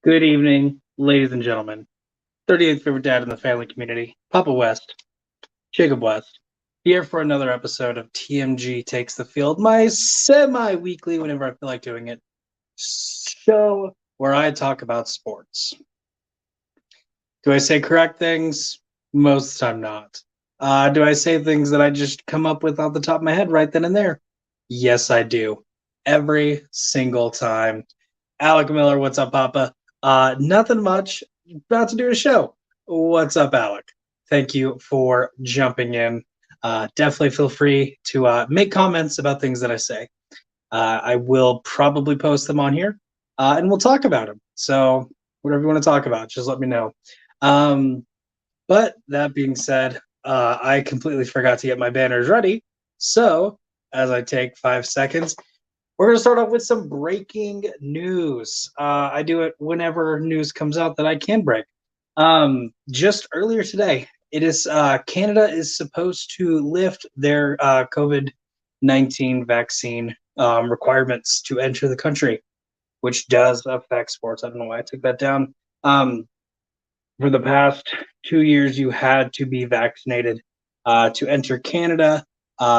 Good evening, ladies and gentlemen. 38th favorite dad in the family community, Papa West, Jacob West, here for another episode of TMG Takes the Field, my semi-weekly, whenever I feel like doing it, show where I talk about sports. Do I say correct things? Most of the time not. Do I say things that I just come up with off the top of my head right then and there? Yes, I do. Every single time. Alec Miller, what's up, Papa? Nothing much. About to do a show. What's up, Alec? Thank you for jumping in. Definitely feel free to make comments about things that I say. I will probably post them on here, and we'll talk about them. So whatever you want to talk about, just let me know. But that being said, I completely forgot to get my banners ready. So as I take 5 seconds, we're going to start off with some breaking news. I do it whenever news comes out that I can break. Just earlier today, it is Canada is supposed to lift their COVID-19 vaccine requirements to enter the country, which does affect sports. I don't know why I took that down. For the past 2 years, you had to be vaccinated to enter Canada,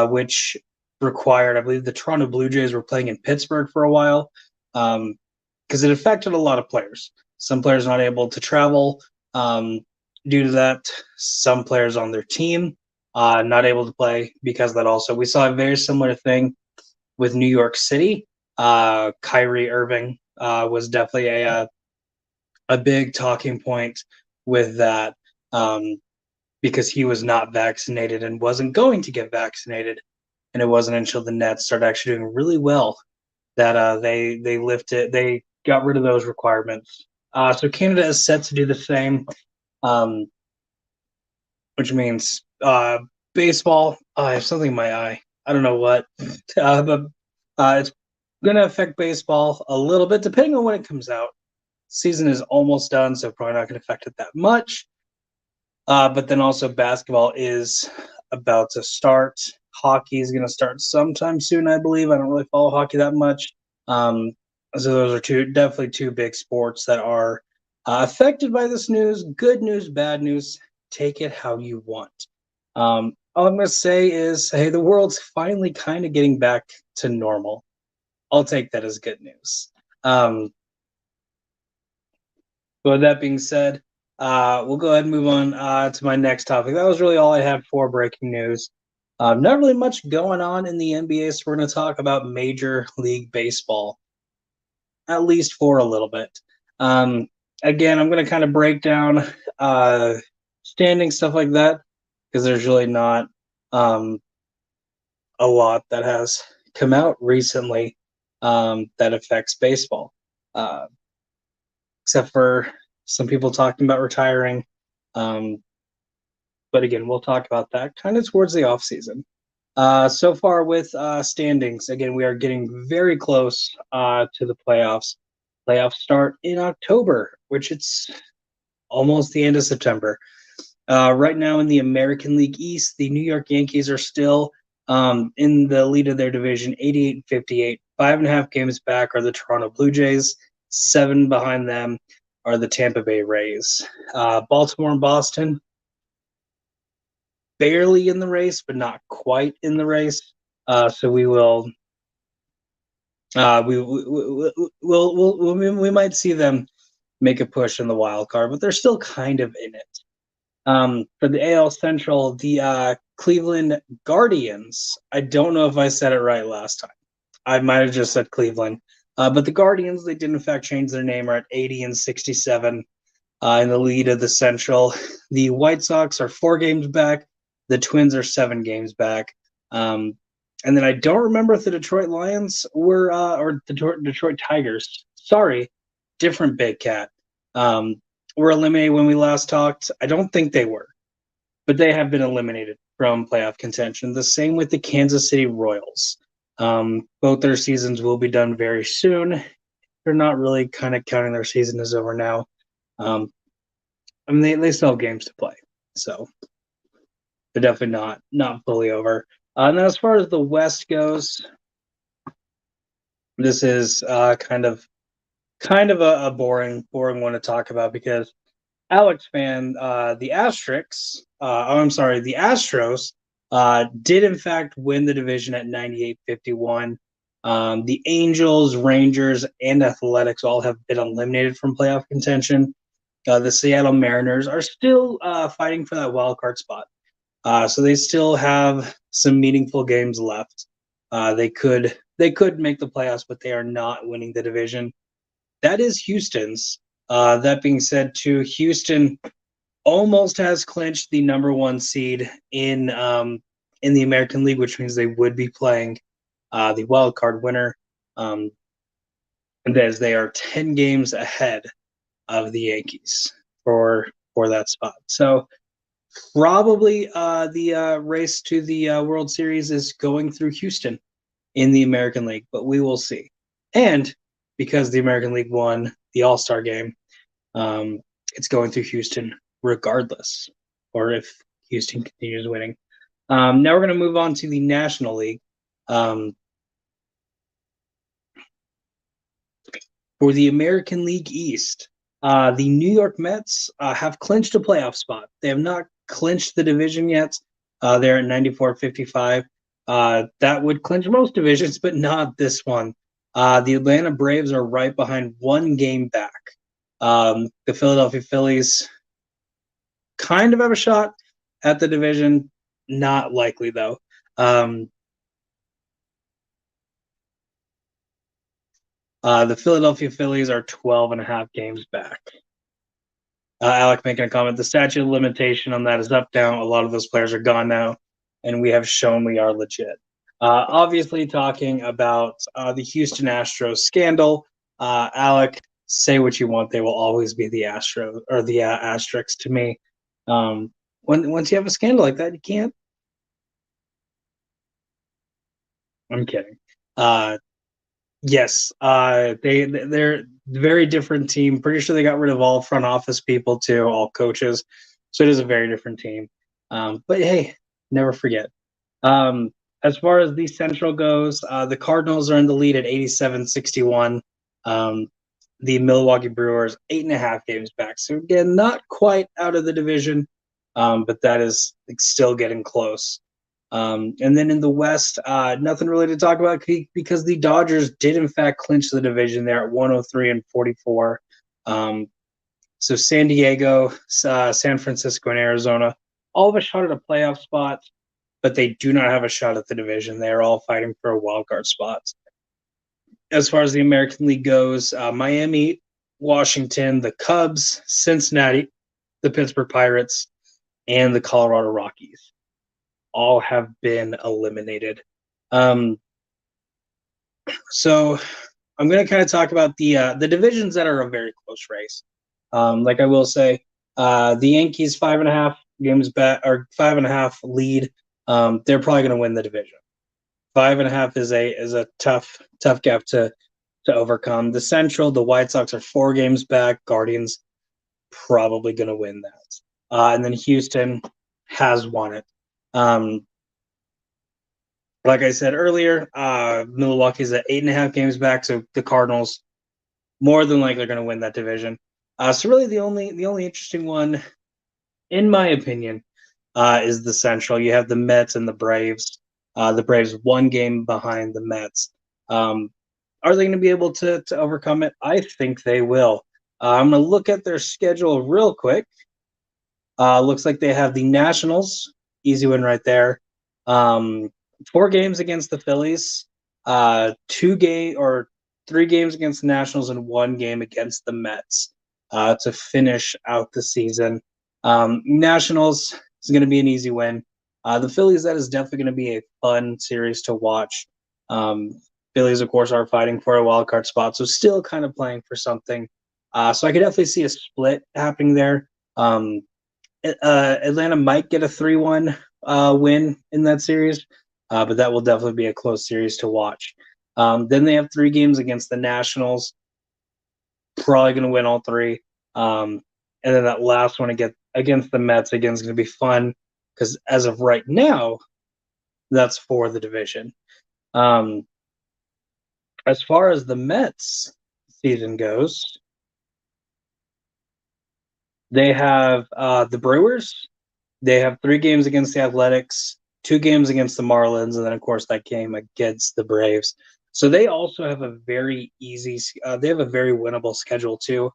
which required, I believe the Toronto Blue Jays were playing in Pittsburgh for a while, because it affected a lot of players. Some players not able to travel due to that. Some players on their team not able to play because of that also. We saw a very similar thing with New York City. Kyrie Irving was definitely a big talking point with that, because he was not vaccinated and wasn't going to get vaccinated. And it wasn't until the Nets started actually doing really well that they they got rid of those requirements. So Canada is set to do the same, which means baseball. I have something in my eye. I don't know what, but it's going to affect baseball a little bit depending on when it comes out. Season is almost done, so probably not going to affect it that much. But then also basketball is about to start. Hockey is going to start sometime soon, I believe. I don't really follow hockey that much. So those are definitely two big sports that are affected by this news. Good news, bad news. Take it how you want. All I'm going to say is, hey, the world's finally kind of getting back to normal. I'll take that as good news. But with that being said, we'll go ahead and move on to my next topic. That was really all I had for breaking news. Not really much going on in the NBA, so we're going to talk about Major League Baseball, at least for a little bit. Again, I'm going to kind of break down standing, stuff like that, because there's really not a lot that has come out recently that affects baseball, except for some people talking about retiring. But again, we'll talk about that kind of towards the off season. So far with standings, again, we are getting very close to the playoffs. Playoffs start in October, which it's almost the end of September. Right now in the American League East, the New York Yankees are still in the lead of their division, 88-58. 5.5 games back are the Toronto Blue Jays. 7 behind them are the Tampa Bay Rays. Baltimore and Boston, barely in the race, but not quite in the race. So we will, we might see them make a push in the wild card, but they're still kind of in it. For the AL Central, the Cleveland Guardians. I don't know if I said it right last time. I might have just said Cleveland. But the Guardians, they did in fact change their name, are at 80-67 in the lead of the Central. The White Sox are 4 games back. The Twins are 7 games back. And then I don't remember if the Detroit Lions were, or the Detroit Tigers. Sorry, different Big Cat. Were eliminated when we last talked. I don't think they were, but they have been eliminated from playoff contention. The same with the Kansas City Royals. Both their seasons will be done very soon. They're not really kind of counting their season as over now. I mean, they still have games to play, so they're definitely not fully over. And then as far as the West goes, this is kind of kind of a boring one to talk about because Alex fan, the Astros did in fact win the division at 98-51. The Angels, Rangers, and Athletics all have been eliminated from playoff contention. The Seattle Mariners are still fighting for that wild card spot. So they still have some meaningful games left. They could make the playoffs, but they are not winning the division. That is Houston's. That being said, too, Houston almost has clinched the number one seed in the American League, which means they would be playing the wild card winner. And as they are 10 games ahead of the Yankees for that spot. So probably the race to the World Series is going through Houston in the American League, but we will see. And because the American League won the All-Star game, it's going through Houston regardless, or if Houston continues winning. Now we're going to move on to the National League. For the American League East, the New York Mets have clinched a playoff spot. They have not clinched the division yet. They're at 94-55. That would clinch most divisions, but not this one. The Atlanta Braves are right behind one game back. The Philadelphia Phillies kind of have a shot at the division. Not likely, though. The Philadelphia Phillies are 12.5 games back. Alec making a comment. The statute of limitation on that is up now. A lot of those players are gone now, and we have shown we are legit. Obviously, talking about the Houston Astros scandal. Alec, say what you want. They will always be the Astros or the Asterisks to me. Once you have a scandal like that, you can't. I'm kidding. Yes, they're very different team. Pretty sure they got rid of all front office people too, all coaches. So it is a very different team. But hey, never forget. As far as the Central goes, the Cardinals are in the lead at 87-61. The Milwaukee Brewers 8.5 games back. So again, not quite out of the division, but that is still getting close. And then in the West, nothing really to talk about because the Dodgers did in fact clinch the division there at 103-44. So San Diego, San Francisco, and Arizona all have a shot at a playoff spot, but they do not have a shot at the division. They are all fighting for a wild card spot. As far as the American League goes, Miami, Washington, the Cubs, Cincinnati, the Pittsburgh Pirates, and the Colorado Rockies all have been eliminated. So I'm going to kind of talk about the divisions that are a very close race. Like I will say, the Yankees 5.5 games back or 5.5 lead. They're probably going to win the division. 5.5 is a tough gap to overcome. The Central, the White Sox are 4 games back. Guardians probably going to win that. And then Houston has won it. Like I said earlier, Milwaukee's at 8.5 games back, so the Cardinals more than likely are going to win that division. So really, the only interesting one, in my opinion, is the Central. You have the Mets and the Braves. The Braves 1 game behind the Mets. Are they going to be able to overcome it? I think they will. I'm going to look at their schedule real quick. Looks like they have the Nationals, easy win right there. 4 games against the Phillies, 3 games against the Nationals, and 1 game against the Mets to finish out the season. Nationals is going to be an easy win. The Phillies, that is definitely going to be a fun series to watch. Phillies, of course, are fighting for a wild card spot, so still kind of playing for something. So I could definitely see a split happening there. Atlanta might get a 3-1 win in that series, but that will definitely be a close series to watch. Then they have 3 games against the Nationals. Probably going to win all 3. And then that last one against the Mets, again, is going to be fun because as of right now, that's for the division. As far as the Mets, season goes, they have the Brewers. They have 3 games against the Athletics, 2 games against the Marlins, and then, of course, that game against the Braves. So they also have a very they have a very winnable schedule, too,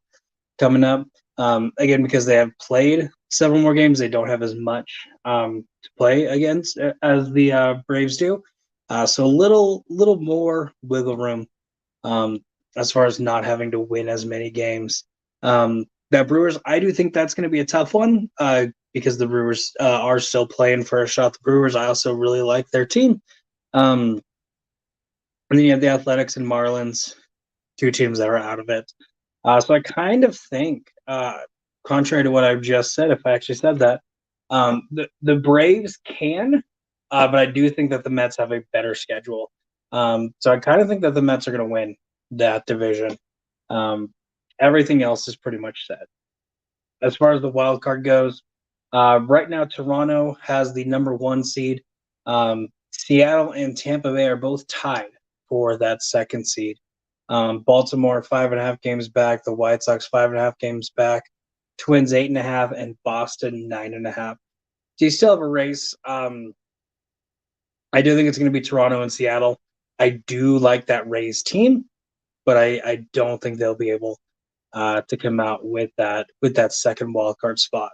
coming up. Again, because they have played several more games, they don't have as much to play against as the Braves do. So a little more wiggle room as far as not having to win as many games. That Brewers, I do think that's going to be a tough one because the Brewers are still playing for a shot. The Brewers, I also really like their team. And then you have the Athletics and Marlins, 2 teams that are out of it. So I kind of think, contrary to what I've just said, if I actually said that, the Braves can, but I do think that the Mets have a better schedule. So I kind of think that the Mets are going to win that division. Everything else is pretty much set. As far as the wild card goes, right now Toronto has the number 1 seed. Seattle and Tampa Bay are both tied for that 2nd seed. Baltimore 5.5 games back. The White Sox 5.5 games back. Twins 8.5 and Boston 9.5. So you still have a race. I do think it's going to be Toronto and Seattle. I do like that Rays team, but I don't think they'll be able to come out with that 2nd wild card spot.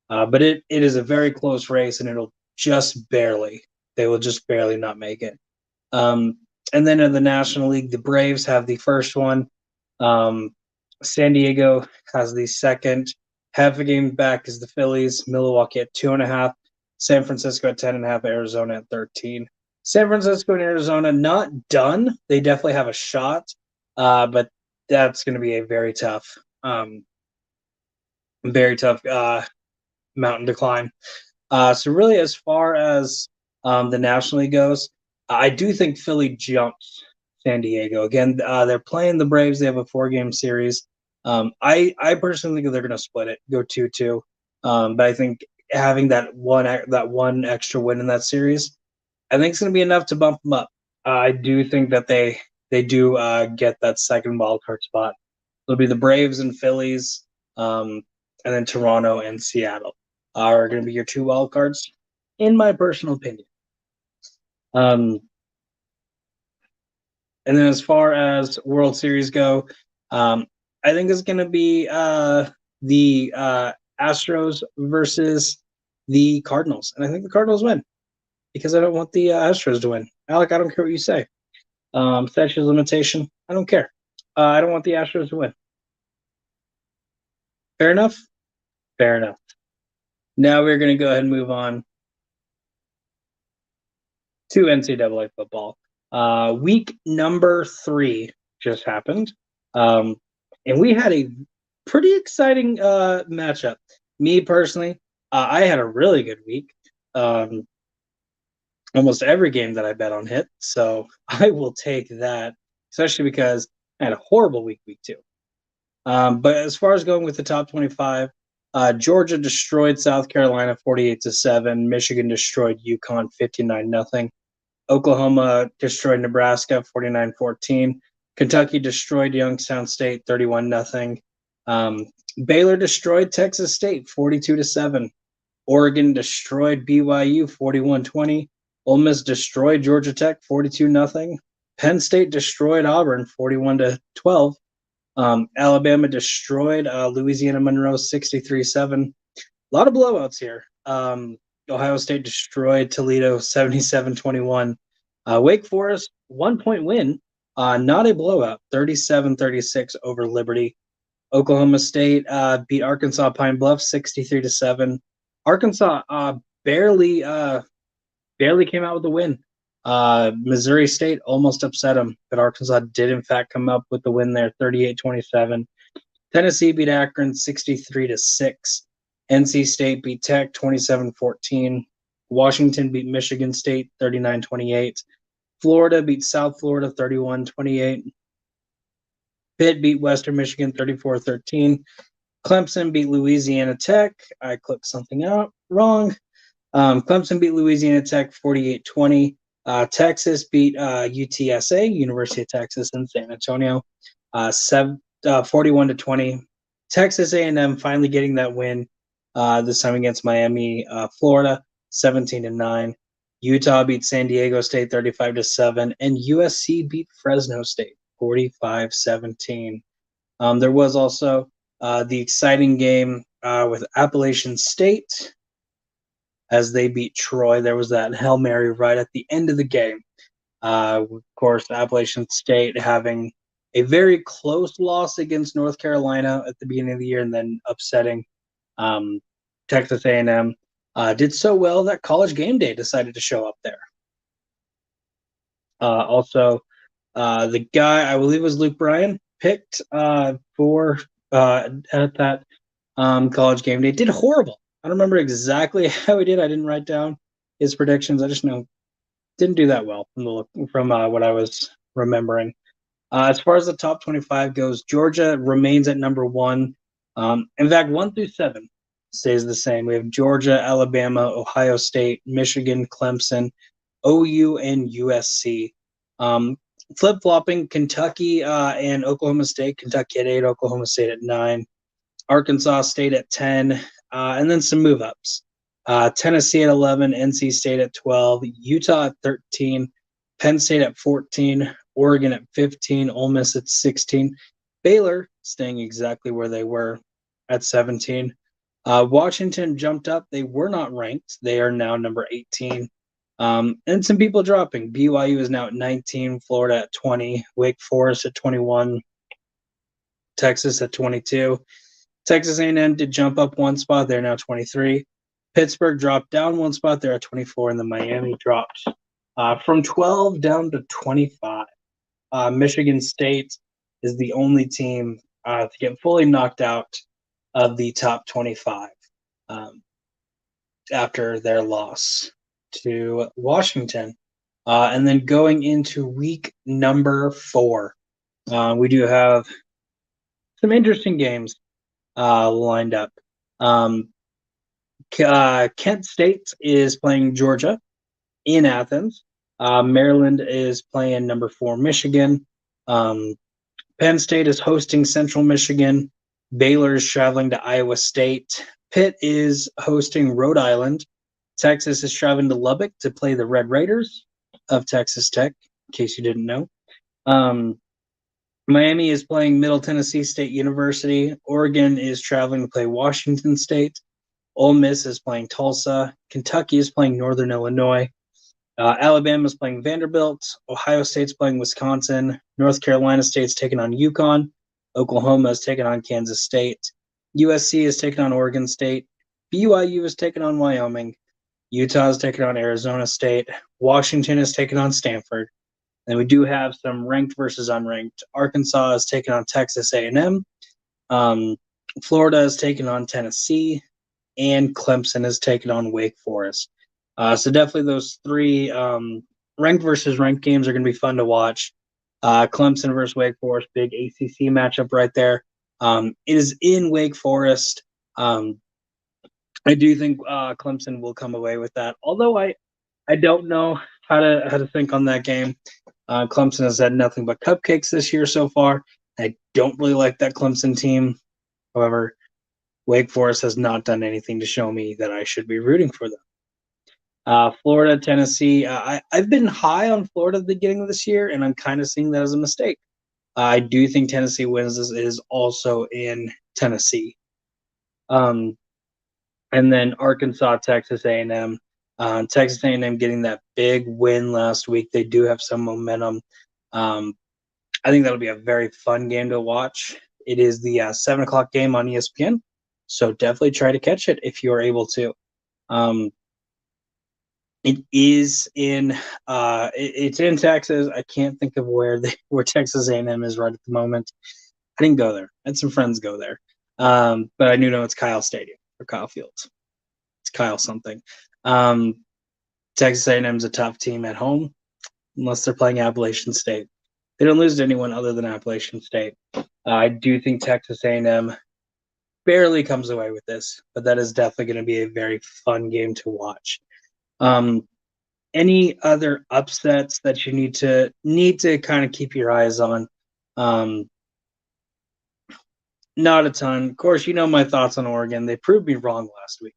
But it is a very close race, and it'll just barely. They will just barely not make it. And then in the National League, the Braves have the 1st one. San Diego has the 2nd. Half a game back is the Phillies. Milwaukee at 2.5. San Francisco at 10.5. Arizona at 13. San Francisco and Arizona not done. They definitely have a shot, but that's going to be a very tough mountain to climb. So really, as far as the National League goes, I do think Philly jumps San Diego. Again, they're playing the Braves. They have a 4-game series. I personally think they're going to split it, go 2-2. But I think having that one extra win in that series, I think it's going to be enough to bump them up. I do think that they do get that 2nd wild card spot. It'll be the Braves and Phillies, and then Toronto and Seattle are going to be your 2 wild cards, in my personal opinion. And then as far as World Series go, I think it's going to be the Astros versus the Cardinals. And I think the Cardinals win because I don't want the Astros to win. Alec, I don't care what you say. Statute of limitation, I don't care. I don't want the Astros to win. Fair enough? Fair enough. Now we're going to go ahead and move on to NCAA football. Week number 3 just happened. And we had a pretty exciting matchup. Me personally, I had a really good week. Almost every game that I bet on hit. So I will take that, especially because I had a horrible week 2. But as far as going with the top 25, Georgia destroyed South Carolina 48-7. Michigan destroyed UConn 59-0. Oklahoma destroyed Nebraska 49-14. Kentucky destroyed Youngstown State 31-0. Baylor destroyed Texas State 42-7. Oregon destroyed BYU 41-20. Ole Miss destroyed Georgia Tech 42-0. Penn State destroyed Auburn 41-12. Alabama destroyed Louisiana Monroe 63-7. A lot of blowouts here. Ohio State destroyed Toledo 77-21. Wake Forest, 1-point win, not a blowout, 37-36 over Liberty. Oklahoma State beat Arkansas Pine Bluff 63-7. Arkansas barely came out with the win. Missouri State almost upset them, but Arkansas did in fact come up with the win there, 38-27. Tennessee beat Akron 63-6. NC State beat Tech 27-14. Washington beat Michigan State 39-28. Florida beat South Florida 31-28. Pitt beat Western Michigan 34-13. Clemson beat Louisiana Tech. I clicked something out wrong. Clemson beat Louisiana Tech 48-20. Texas beat UTSA, University of Texas in San Antonio. 41-20. Texas A&M finally getting that win, this time against Miami. Florida 17-9. Utah beat San Diego State 35-7, and USC beat Fresno State 45-17. There was also the exciting game with Appalachian State as they beat Troy. There was that Hail Mary right at the end of the game. Of course, Appalachian State having a very close loss against North Carolina at the beginning of the year and then upsetting Texas A&M. Did so well that College Game Day decided to show up there. Also, the guy, I believe it was Luke Bryan, picked for at that College Game Day, did horrible. I don't remember exactly how he did. I didn't write down his predictions. I just know didn't do that well from what I was remembering. As far as the top 25 goes, Georgia remains at number 1. In fact, 1 through 7 stays the same. We have Georgia, Alabama, Ohio State, Michigan, Clemson, OU, and USC. Flip-flopping, Kentucky and Oklahoma State. Kentucky at 8, Oklahoma State at 9. Arkansas State at 10, and then some move-ups. Tennessee at 11, NC State at 12, Utah at 13, Penn State at 14, Oregon at 15, Ole Miss at 16, Baylor staying exactly where they were at 17. Washington jumped up. They were not ranked. They are now number 18. And some people dropping. BYU is now at 19, Florida at 20, Wake Forest at 21, Texas at 22. Texas A&M did jump up 1 spot. They're now 23. Pittsburgh dropped down 1 spot. They're at 24. And then Miami dropped from 12 down to 25. Michigan State is the only team to get fully knocked out of the top 25 after their loss to Washington. And then going into week number 4, we do have some interesting games lined up. Kent State is playing Georgia in Athens. Maryland is playing number 4 Michigan. Penn State is hosting Central Michigan. Baylor is traveling to Iowa State. Pitt is hosting Rhode Island. Texas is traveling to Lubbock to play the Red Raiders of Texas Tech, in case you didn't know. Miami is playing Middle Tennessee State University. Oregon is traveling to play Washington State. Ole Miss is playing Tulsa. Kentucky is playing Northern Illinois. Alabama is playing Vanderbilt. Ohio State's playing Wisconsin. North Carolina State's taking on UConn. Oklahoma is taking on Kansas State. USC is taking on Oregon State. BYU is taking on Wyoming. Utah is taking on Arizona State. Washington is taking on Stanford. And we do have some ranked versus unranked. Arkansas is taking on Texas A&M. Florida is taking on Tennessee. And Clemson is taking on Wake Forest. So definitely those 3 ranked versus ranked games are going to be fun to watch. Clemson versus Wake Forest, big ACC matchup right there. It is in Wake Forest. I do think Clemson will come away with that. Although I don't know how to think on that game. Clemson has had nothing but cupcakes this year so far. I don't really like that Clemson team. However, Wake Forest has not done anything to show me that I should be rooting for them. Florida, Tennessee. I've been high on Florida at the beginning of this year, and I'm kind of seeing that as a mistake. I do think Tennessee wins this. It is also in Tennessee. And then Arkansas, Texas A&M. Texas A&M getting that big win last week. They do have some momentum. I think that'll be a very fun game to watch. It is the 7 o'clock game on ESPN, so definitely try to catch it if you are able to. It is in it's in Texas. I can't think of where Texas A&M is right at the moment. I didn't go there. I had some friends go there, but I know it's Kyle Stadium or Kyle Fields. It's Kyle something. Texas A&M is a tough team at home, unless they're playing Appalachian State. They don't lose to anyone other than Appalachian State. I do think Texas A&M barely comes away with this, but that is definitely going to be a very fun game to watch. Any other upsets that you need to kind of keep your eyes on? Not a ton. Of course, you know my thoughts on Oregon. They proved me wrong last week.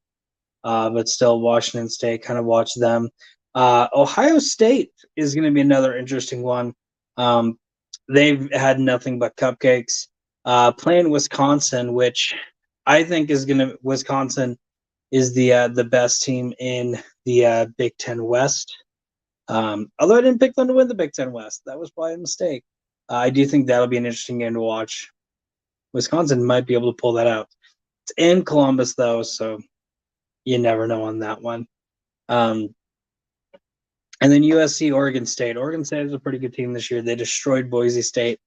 But still, Washington State, kind of watch them. Ohio State is going to be another interesting one. Um, they've had nothing but cupcakes. Playing Wisconsin, which I think is going to Wisconsin is the best team in the Big Ten West. Although I didn't pick them to win the Big Ten West, that was probably a mistake. I do think that'll be an interesting game to watch. Wisconsin might be able to pull that out. It's in Columbus though, so you never know on that one. Um, and then USC Oregon State. Oregon State is a pretty good team this year. They destroyed Boise State.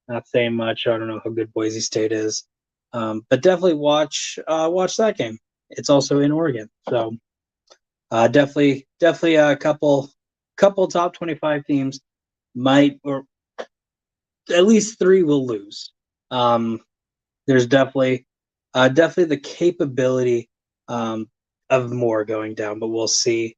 Not saying much. I don't know how good Boise State is, but definitely watch that game. It's also in Oregon, so definitely a couple top 25 teams might, or at least three will lose. There's definitely the capability of more going down, but we'll see.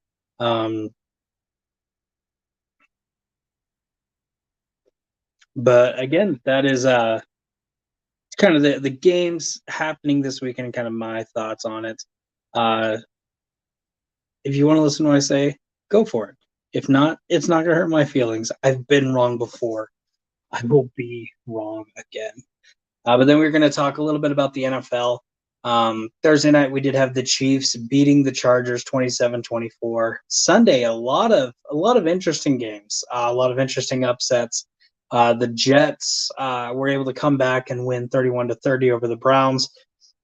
But again, that is kind of the games happening this weekend and kind of my thoughts on it. If you want to listen to what I say, go for it. If not, it's not going to hurt my feelings. I've been wrong before. I will be wrong again. But then we're going to talk a little bit about the NFL. Thursday night, we did have the Chiefs beating the Chargers 27-24. Sunday, a lot of interesting games, a lot of interesting upsets. The Jets were able to come back and win 31-30 over the Browns,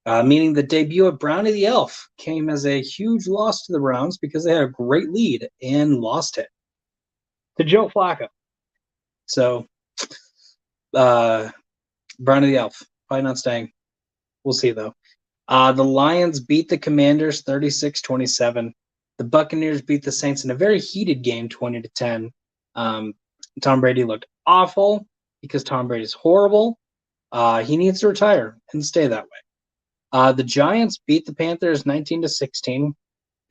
meaning the debut of Brownie the Elf came as a huge loss to the Browns because they had a great lead and lost it to Joe Flacco. So, Brownie the Elf, probably not staying. We'll see, though. The Lions beat the Commanders 36-27. The Buccaneers beat the Saints in a very heated game, 20-10. Tom Brady looked awful because Tom Brady's horrible. He needs to retire and stay that way. The Giants beat the Panthers 19-16.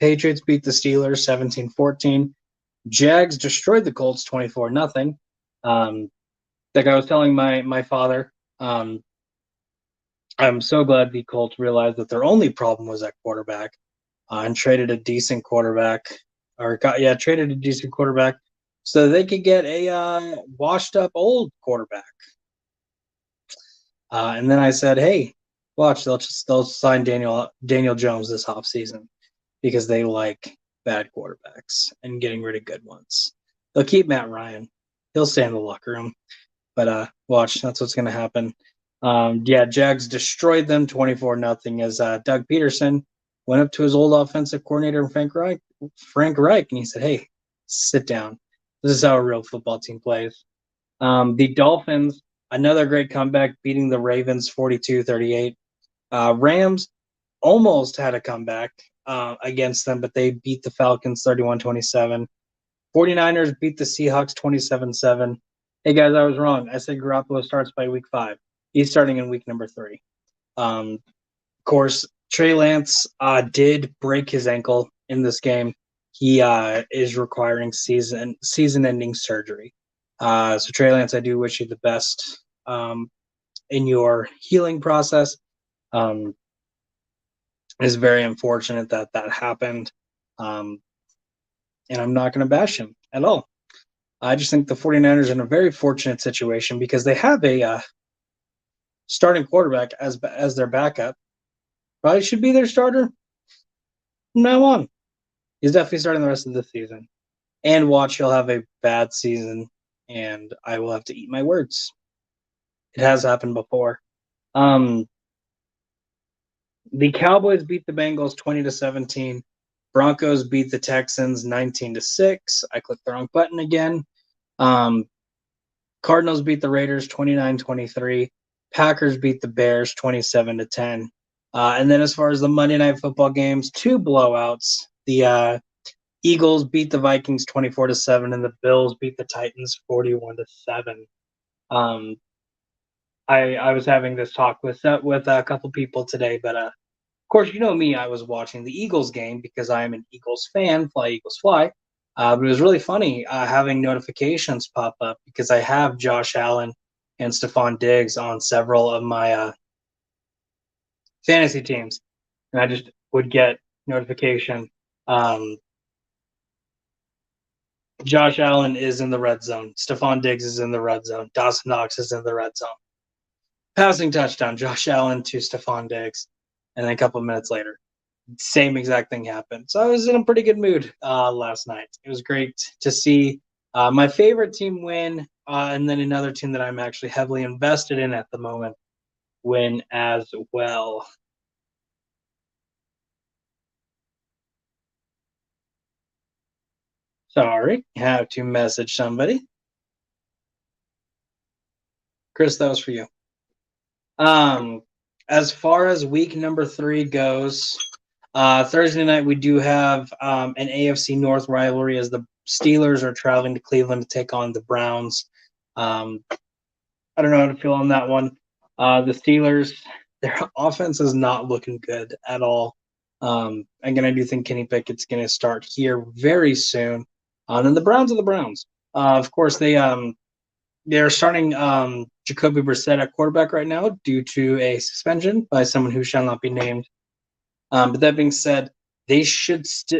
Patriots beat the Steelers 17-14. Jags destroyed the Colts 24-0. Like I was telling my father, I'm so glad the Colts realized that their only problem was at quarterback, and traded a decent quarterback, traded a decent quarterback so they could get a washed up old quarterback. And then I said, hey, watch, they'll sign Daniel Jones this offseason because they like bad quarterbacks and getting rid of good ones. They'll keep Matt Ryan. He'll stay in the locker room. But watch, that's what's going to happen. Jags destroyed them 24-0 as Doug Peterson went up to his old offensive coordinator, Frank Reich, and he said, hey, sit down. This is how a real football team plays. The Dolphins, another great comeback, beating the Ravens 42-38. Rams almost had a comeback against them, but they beat the Falcons 31-27. 49ers beat the Seahawks 27-7. Hey, guys, I was wrong. I said Garoppolo starts by week 5. He's starting in week number 3. Of course, Trey Lance did break his ankle in this game. He is requiring season-ending surgery. So, Trey Lance, I do wish you the best in your healing process. It's very unfortunate that happened. And I'm not going to bash him at all. I just think the 49ers are in a very fortunate situation because they have a starting quarterback as their backup. Probably should be their starter from now on. He's definitely starting the rest of the season. And watch, he'll have a bad season, and I will have to eat my words. It has happened before. The Cowboys beat the Bengals 20-17. Broncos beat the Texans 19-6. I clicked the wrong button again. Cardinals beat the Raiders 29-23. Packers beat the Bears 27-10. And then as far as the Monday Night Football games, 2 blowouts. The Eagles beat the Vikings 24-7, and the Bills beat the Titans 41-7. I was having this talk with a couple people today, but of course, you know me, I was watching the Eagles game because I am an Eagles fan, fly Eagles fly. But it was really funny having notifications pop up because I have Josh Allen and Stephon Diggs on several of my fantasy teams, and I just would get notification. Josh Allen is in the red zone. Stephon Diggs is in the red zone. Dawson Knox is in the red zone. Passing touchdown, Josh Allen to Stephon Diggs. And then a couple of minutes later, same exact thing happened. So I was in a pretty good mood last night. It was great to see my favorite team win, and then another team that I'm actually heavily invested in at the moment win as well. Sorry, have to message somebody. Chris, that was for you. As far as week number 3 goes, Thursday night we do have an AFC North rivalry as the Steelers are traveling to Cleveland to take on the Browns. I don't know how to feel on that one. The Steelers, their offense is not looking good at all. Again, I do think Kenny Pickett's going to start here very soon. And then the Browns are the Browns. Of course, they're starting Jacoby Brissett at quarterback right now due to a suspension by someone who shall not be named. But that being said, they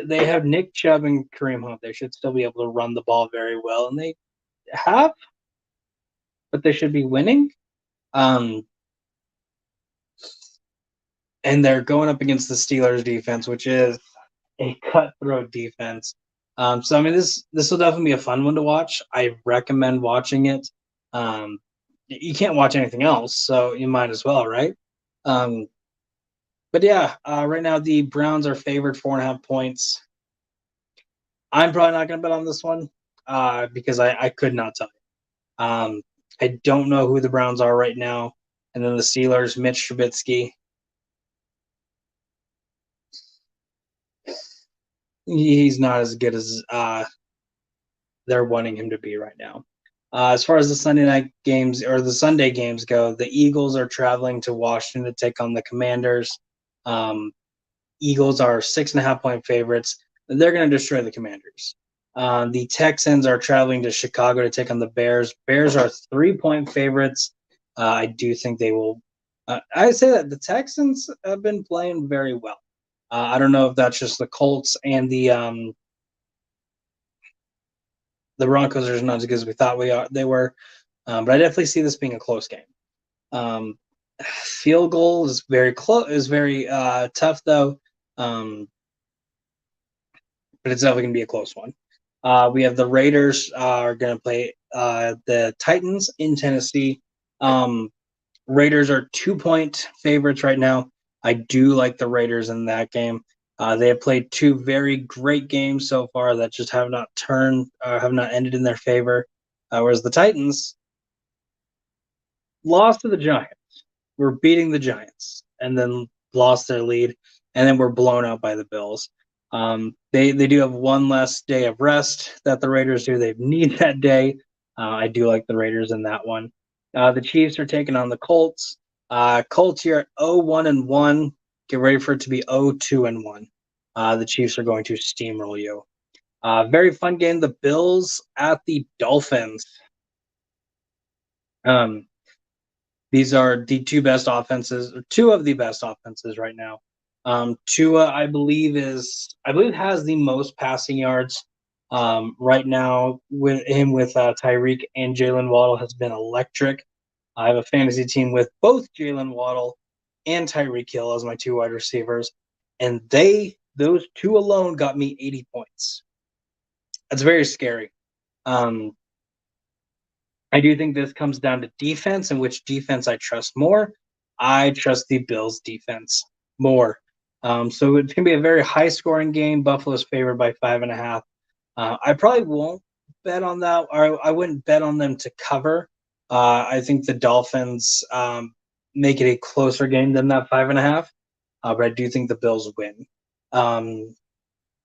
have Nick Chubb and Kareem Hunt. They should still be able to run the ball very well, and they have, but they should be winning. And they're going up against the Steelers defense, which is a cutthroat defense. So I mean, this will definitely be a fun one to watch. I recommend watching it. You can't watch anything else, so you might as well, right? But yeah, right now the Browns are favored 4.5 points. I'm probably not going to bet on this one because I could not tell you. I don't know who the Browns are right now. And then the Steelers, Mitch Trubisky. He's not as good as they're wanting him to be right now. As far as the Sunday night games or the Sunday games go, the Eagles are traveling to Washington to take on the Commanders. Eagles are 6.5 point favorites. They're going to destroy the Commanders. The Texans are traveling to Chicago to take on the Bears. Bears are 3-point favorites. I do think they will. I say that the Texans have been playing very well. I don't know if that's just the Colts and the Broncos are not as good as we thought they were. But I definitely see this being a close game. Field goal is very close. Is very tough though. But it's definitely going to be a close one. We have the Raiders are going to play the Titans in Tennessee. Raiders are 2-point favorites right now. I do like the Raiders in that game. They have played 2 very great games so far that just have not ended in their favor. Whereas the Titans lost to the Giants. We're beating the Giants and then lost their lead, and then we're blown out by the Bills. They do have one less day of rest that the Raiders do. They need that day. I do like the Raiders in that one. The Chiefs are taking on the Colts. Colts here at 0-1-1. Get ready for it to be 0-2-1. The Chiefs are going to steamroll you. Very fun game. The Bills at the Dolphins. These are the 2 best offenses, or 2 of the best offenses right now. Tua, I believe has the most passing yards right now. With Tyreek and Jalen Waddle has been electric. I have a fantasy team with both Jalen Waddle and Tyreek Hill as my 2 wide receivers, and those 2 alone got me 80 points. That's very scary. I do think this comes down to defense and which defense I trust more. I trust the Bills defense more. So it's going to be a very high-scoring game. Buffalo's favored by 5.5. I probably won't bet on that, or I wouldn't bet on them to cover. I think the Dolphins make it a closer game than that 5.5, but I do think the Bills win.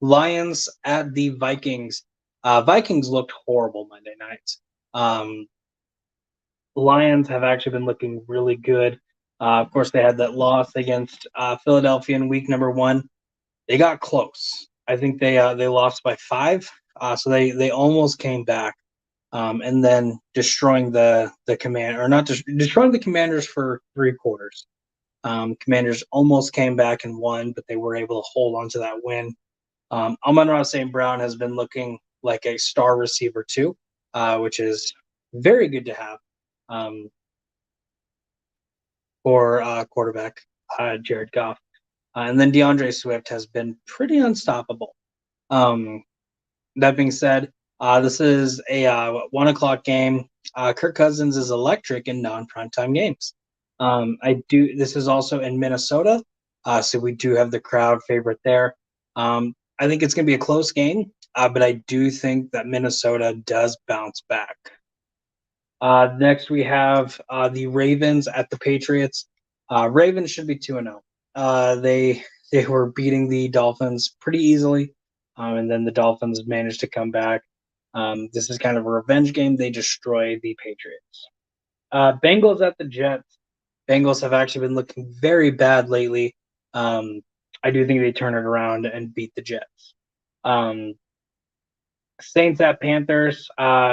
Lions at the Vikings. Vikings looked horrible Monday night. Lions have actually been looking really good. Of course, they had that loss against Philadelphia in week number 1. They got close. I think they lost by 5, so they almost came back, and then destroying destroying the Commanders for 3 quarters. Commanders almost came back and won, but they were able to hold on to that win. Amon-Ra St. Brown has been looking like a star receiver too, which is very good to have for quarterback Jared Goff. And then DeAndre Swift has been pretty unstoppable. That being said, this is a 1 o'clock game. Kirk Cousins is electric in non-primetime games. This is also in Minnesota, so we do have the crowd favorite there. I think it's going to be a close game, but I do think that Minnesota does bounce back. Next, we have the Ravens at the Patriots. Ravens should be 2-0. They were beating the Dolphins pretty easily, and then the Dolphins managed to come back. This is kind of a revenge game. They destroy the Patriots. Bengals at the Jets. Bengals have actually been looking very bad lately. I do think they turn it around and beat the Jets. Saints at Panthers.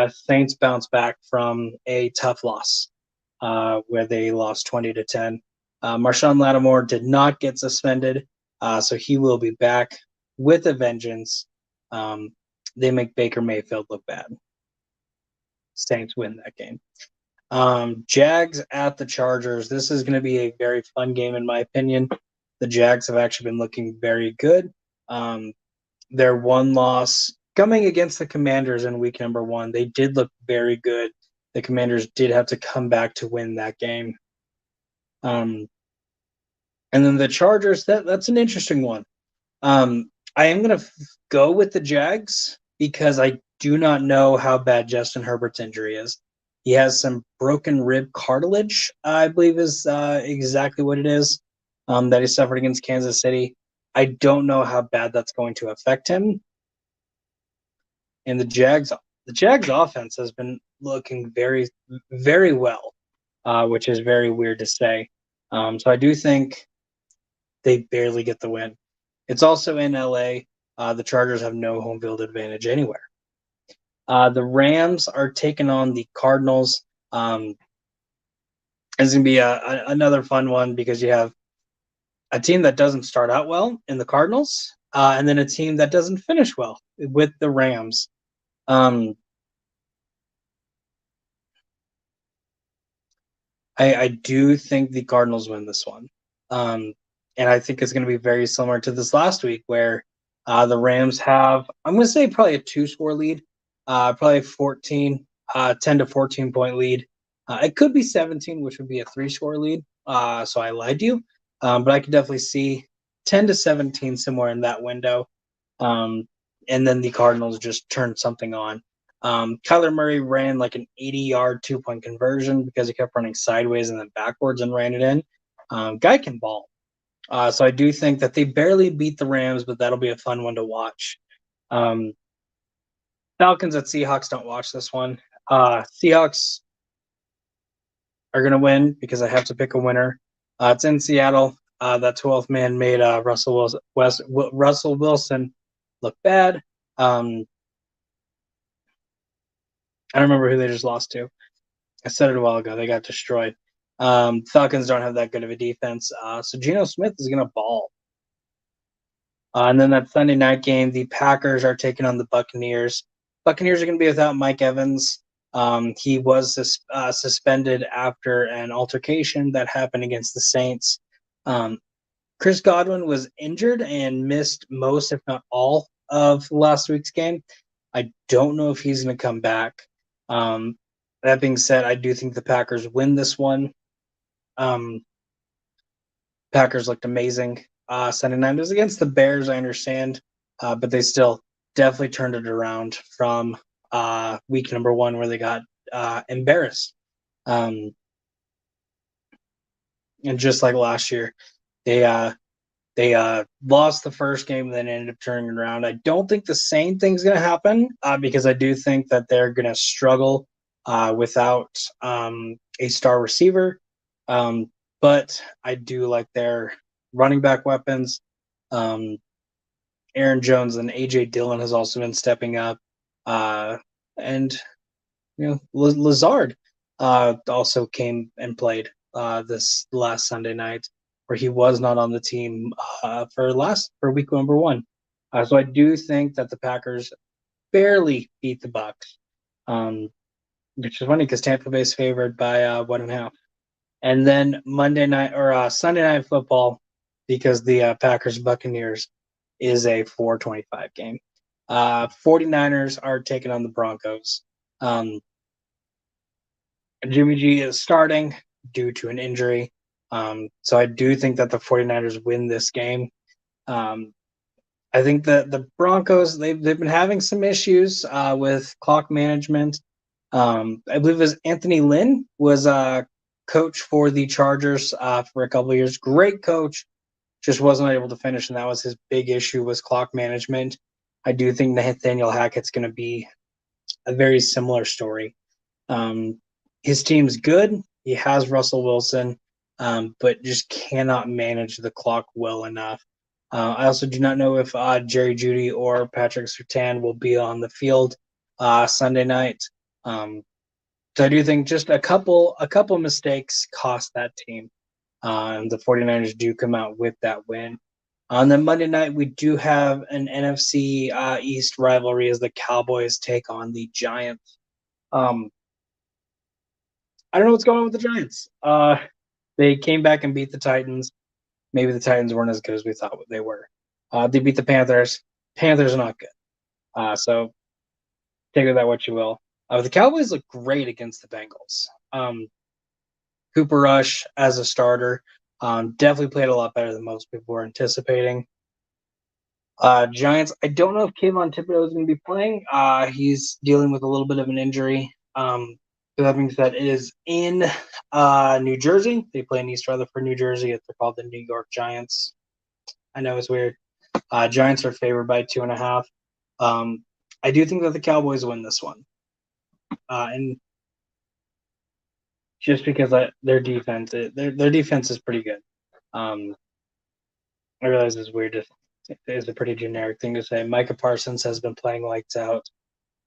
Saints bounce back from a tough loss where they lost 20-10. Marshawn Lattimore did not get suspended, so he will be back with a vengeance. They make Baker Mayfield look bad. Saints win that game. Jags at the Chargers. This is going to be a very fun game, in my opinion. The Jags have actually been looking very good. Their one loss coming against the Commanders in week number 1, they did look very good. The Commanders did have to come back to win that game. And then the Chargers, that's an interesting one. I am going to go with the Jags because I do not know how bad Justin Herbert's injury is. He has some broken rib cartilage, I believe is exactly what it is, that he suffered against Kansas City. I don't know how bad that's going to affect him. And the Jags offense has been looking very, very well, which is very weird to say. So I do think they barely get the win. It's also in LA. The Chargers have no home field advantage anywhere. The Rams are taking on the Cardinals. It's going to be another fun one because you have a team that doesn't start out well in the Cardinals, and then a team that doesn't finish well with the Rams. I do think the Cardinals win this one. And I think it's going to be very similar to this last week where the Rams have, I'm going to say probably a 2-score lead, probably 10 to 14 point lead. It could be 17, which would be a 3-score lead. So I lied to you. But I could definitely see 10 to 17 somewhere in that window. And then the Cardinals just turned something on. Kyler Murray ran like an 80-yard 2-point conversion because he kept running sideways and then backwards and ran it in. Guy can ball. So I do think that they barely beat the Rams, but that'll be a fun one to watch. Falcons at Seahawks, don't watch this one. Seahawks are going to win because I have to pick a winner. It's in Seattle. That 12th man made Russell Wilson look bad. I don't remember who they just lost to. I said it a while ago. They got destroyed. Falcons don't have that good of a defense. So Geno Smith is going to ball. And then that Sunday night game, the Packers are taking on the Buccaneers. Buccaneers are going to be without Mike Evans. He was suspended after an altercation that happened against the Saints. Chris Godwin was injured and missed most, if not all, of last week's game. I don't know if he's going to come back. That being said, I do think the Packers win this one. Packers looked amazing Sunday night. It was against the Bears, I understand, but they still definitely turned it around from week number 1 where they got embarrassed. And just like last year, they lost the first game and then ended up turning it around. I don't think the same thing's going to happen because I do think that they're going to struggle without a star receiver. But I do like their running back weapons. Aaron Jones and A.J. Dillon has also been stepping up. And, Lazard also came and played this last Sunday night. where he was not on the team for week number 1. So I do think that the Packers barely beat the Bucs, which is funny because Tampa Bay is favored by 1.5. And then Sunday Night Football, because the Packers Buccaneers is a 4:25 game. 49ers are taking on the Broncos. Jimmy G is starting due to an injury. So I do think that the 49ers win this game. I think that the Broncos, they've been having some issues with clock management. I believe it was Anthony Lynn was coach for the Chargers for a couple of years. Great coach, just wasn't able to finish, and that was his big issue, was clock management. I do think Nathaniel Hackett's going to be a very similar story. His team's good. He has Russell Wilson, but just cannot manage the clock well enough. I also do not know if Jerry Jeudy or Patrick Surtain will be on the field Sunday night. So I do think just a couple mistakes cost that team. And the 49ers do come out with that win. On the Monday night, we do have an NFC East rivalry as the Cowboys take on the Giants. I don't know what's going on with the Giants. They came back and beat the Titans. Maybe the Titans weren't as good as we thought they were. They beat the Panthers. Panthers are not good. So take with that what you will. The Cowboys look great against the Bengals. Cooper Rush as a starter definitely played a lot better than most people were anticipating. Giants, I don't know if Kayvon Thibodeau is going to be playing. He's dealing with a little bit of an injury. That being said, it is in New Jersey. They play in East Rutherford, New Jersey. They're called the New York Giants. I know it's weird. Giants are favored by 2.5. I do think that the Cowboys win this one. And just because their defense is pretty good. I realize it's weird. It's a pretty generic thing to say. Micah Parsons has been playing lights out.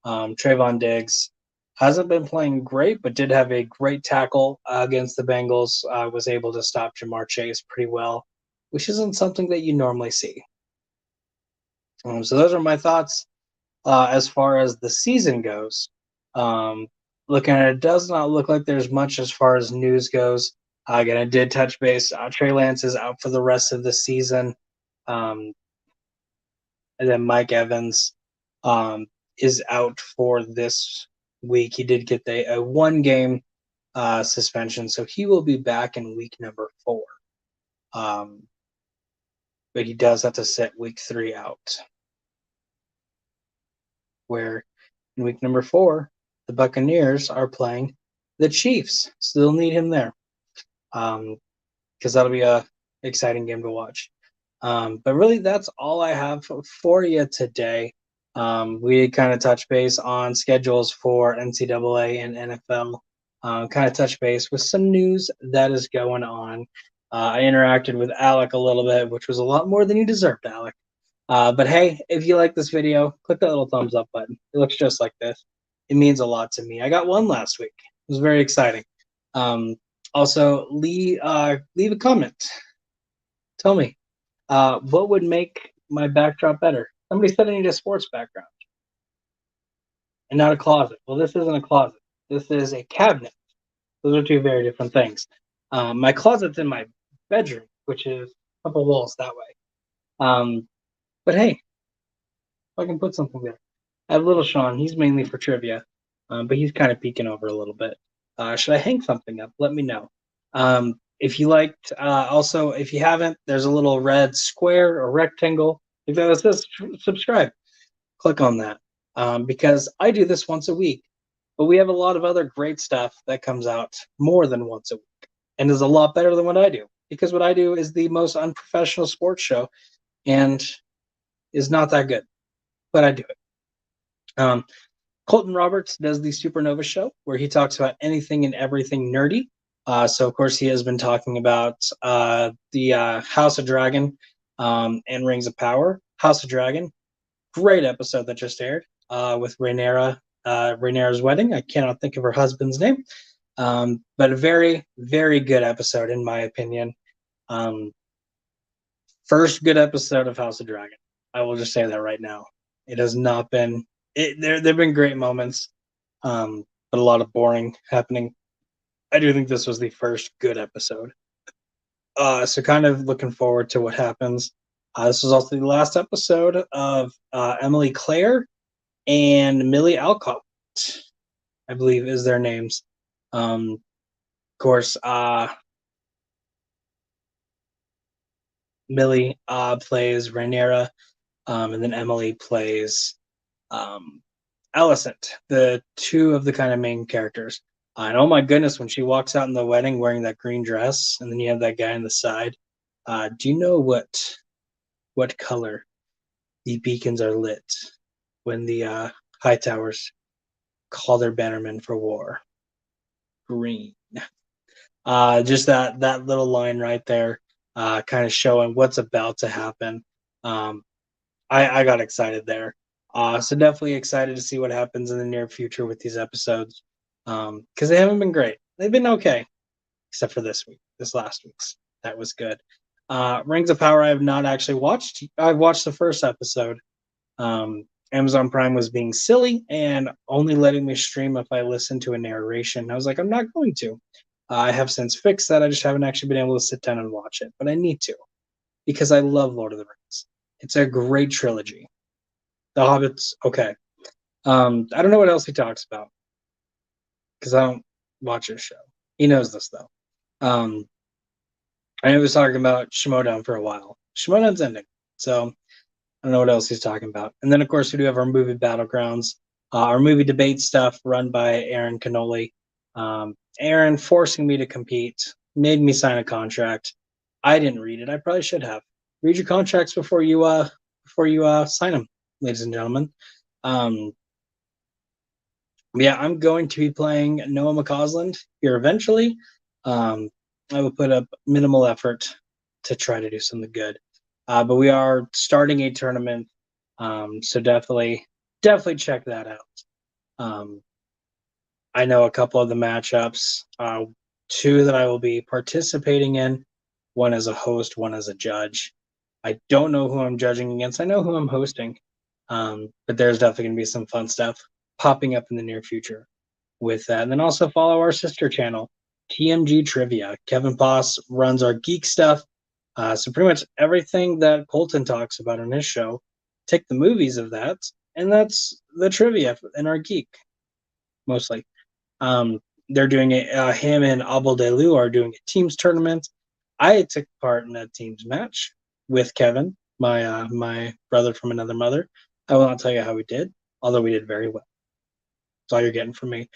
Trayvon Diggs hasn't been playing great, but did have a great tackle against the Bengals. Was able to stop Jamar Chase pretty well, which isn't something that you normally see. So those are my thoughts as far as the season goes. Looking at it, does not look like there's much as far as news goes. Again, I did touch base. Trey Lance is out for the rest of the season. And then Mike Evans is out for this week. He did get a 1-game suspension, so he will be back in week number 4. But he does have to sit week 3 out. Where in week number 4, the Buccaneers are playing the Chiefs. So they'll need him there. Because that'll be a exciting game to watch. But really, that's all I have for you today. We did kind of touch base on schedules for NCAA and NFL. Kind of touch base with some news that is going on. I interacted with Alec a little bit, which was a lot more than you deserved, Alec. But hey, if you like this video, click that little thumbs up button. It looks just like this. It means a lot to me. I got 1 last week. It was very exciting. Also, leave a comment. Tell me, what would make my backdrop better? Somebody said I need a sports background and not a closet. Well, this isn't a closet. This is a cabinet. Those are 2 very different things. My closet's in my bedroom, which is a couple walls that way. But hey, if I can put something there. I have little Sean. He's mainly for trivia, but he's kind of peeking over a little bit. Should I hang something up? Let me know. If you liked, also, if you haven't, there's a little red square or rectangle. If that says subscribe, click on that. Because I do this once a week, but we have a lot of other great stuff that comes out more than once a week and is a lot better than what I do, because what I do is the most unprofessional sports show and is not that good, but I do it. Colton Roberts does the Supernova Show, where he talks about anything and everything nerdy. So, of course, he has been talking about the House of Dragon and Rings of Power. House of Dragon, great episode that just aired with Rhaenyra's wedding. I cannot think of her husband's name, but a very, very good episode, in my opinion. First good episode of House of Dragon. I will just say that right now. It has not been. There've been great moments, but a lot of boring happening. I do think this was the first good episode. So kind of looking forward to what happens. This was also the last episode of Emily Claire and Millie Alcott, I believe is their names. Of course, Millie plays Rhaenyra, and then Emily plays Alicent, the two of the kind of main characters. And oh my goodness, when she walks out in the wedding wearing that green dress, and then you have that guy on the side. Do you know what color the beacons are lit when the high towers call their bannermen for war? Green. Just that little line right there, kind of showing what's about to happen. I got excited there. So definitely excited to see what happens in the near future with these episodes, because they haven't been great. They've been okay, except for this last week's. That was good. Rings of Power I have not actually watched. I've watched the first episode. Amazon Prime was being silly and only letting me stream if I listen to a narration. I was like, I'm not going to. I have since fixed that. I just haven't actually been able to sit down and watch it, but I need to because I love Lord of the Rings. It's a great trilogy. The Hobbit's okay. I don't know what else he talks about because I don't watch his show. He knows this though. I know he was talking about Shimodown for a while. Shimodown's ending, so I don't know what else he's talking about. And then, of course, we do have our movie Battlegrounds, our movie debate stuff run by Aaron Canoli. Aaron forcing me to compete, made me sign a contract. I didn't read it. I probably should have. Read your contracts before you sign them, ladies and gentlemen. Yeah, I'm going to be playing Noah McCausland here eventually. I will put up minimal effort to try to do something good. But we are starting a tournament, so definitely check that out. I know a couple of the matchups, two that I will be participating in, one as a host, one as a judge. I don't know who I'm judging against. I know who I'm hosting, but there's definitely going to be some fun stuff popping up in the near future with that. And then also follow our sister channel, TMG Trivia. Kevin Boss runs our geek stuff. So pretty much everything that Colton talks about on his show, take the movies of that, and that's the trivia in our geek, mostly. They're doing him and Abel Delu are doing a teams tournament. I took part in a teams match with Kevin, my brother from another mother. I will not tell you how we did, although we did very well. That's all you're getting from me. And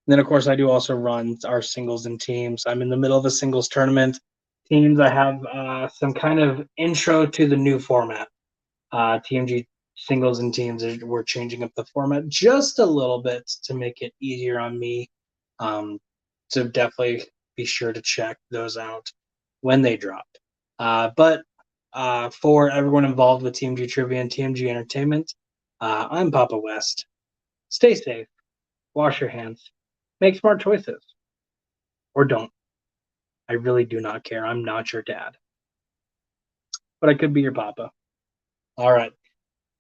then, of course, I do also run our singles and teams. I'm in the middle of a singles tournament. Teams, I have some kind of intro to the new format. TMG singles and teams, we're changing up the format just a little bit to make it easier on me. So definitely be sure to check those out when they drop. But for everyone involved with TMG Trivia and TMG Entertainment, I'm Papa West. Stay safe. Wash your hands. Make smart choices. Or don't. I really do not care. I'm not your dad. But I could be your papa. All right.